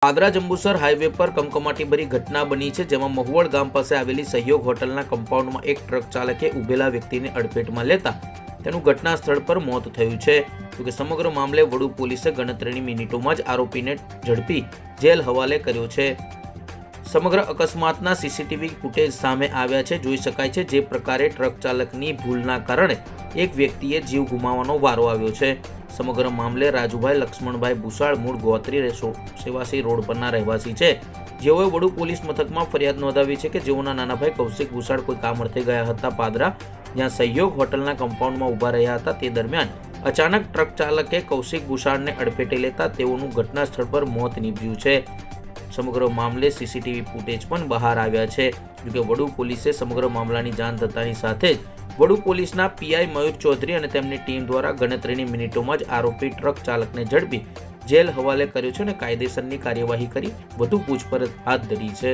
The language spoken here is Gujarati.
પાદરા જંબુસર હાઈવે પર કમકમાટીભરી ઘટના બની છે, જેમાં મહુવડ ગામ પાસે આવેલી સહયોગ હોટલના કમ્પાઉન્ડમાં એક ટ્રક ચાલકે ઉભેલા વ્યક્તિને અડફેટમાં લેતા તેનું ઘટના સ્થળ પર મોત થયું છે. જોકે સમગ્ર મામલે વડુ પોલીસે ગણતરીની મિનિટોમાં જ આરોપીને ઝડપી જેલ હવાલે કર્યો છે. સમગ્ર અકસ્માતના સીસીટીવી ફૂટેજ સામે આવ્યા છે. જોઈ શકાય છે જે પ્રકારે ટ્રક ચાલકની ભૂલના કારણે એક વ્યક્તિએ જીવ ગુમાવવાનો વારો આવ્યો છે. સમગ્ર મામલે રાજુભાઈ લક્ષ્મણભાઈ ભૂસાળ મૂળ ગોત્રી સેવાસી રોડ પરના રહેવાસી છે, જેઓએ વડુ પોલીસ મથકમાં ફરિયાદ નોંધાવી છે કે જેઓના નાના ભાઈ કૌશિક ભૂસાળ કોઈ કામ અર્થે ગયા હતા પાદરા, જ્યાં સહયોગ હોટલના કમ્પાઉન્ડમાં ઊભા રહ્યા હતા. તે દરમિયાન અચાનક ટ્રક ચાલકે કૌશિક ભૂસાળને અડફેટે લેતા તેઓનું ઘટના સ્થળ પર મોત નીપજ્યું છે. સમગ્ર મામલે સીસીટીવી ફૂટેજ પણ બહાર આવ્યા છે. જોકે વડુ પોલીસે સમગ્ર મામલાની જાણ થતાની સાથે જ વડુ પોલીસના પીઆઈ મયુર ચૌધરી અને તેમની ટીમ દ્વારા ગણતરીની મિનિટોમાં જ આરોપી ટ્રક ચાલકને ઝડપી જેલ હવાલે કર્યો છે અને કાયદેસરની કાર્યવાહી કરી વધુ પૂછપરછ હાથ ધરી છે.